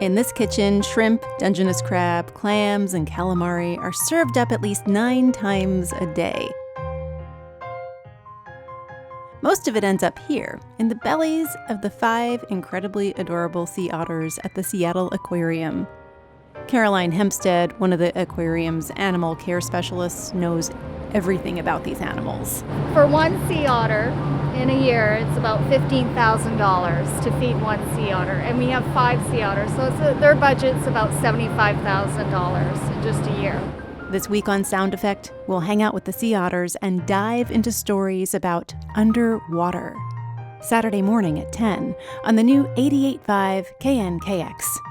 In this kitchen, shrimp, Dungeness crab, clams, and calamari are served up at least 9 times a day. Most of it ends up here, in the bellies of the 5 incredibly adorable sea otters at the Seattle Aquarium. Caroline Hempstead, one of the aquarium's animal care specialists, knows everything about these animals. For one sea otter in a year, it's about $15,000 to feed one sea otter. And we have 5 sea otters, so their budget's about $75,000 in just a year. This week on Sound Effect, we'll hang out with the sea otters and dive into stories about underwater. Saturday morning at 10 on the new 88.5 KNKX.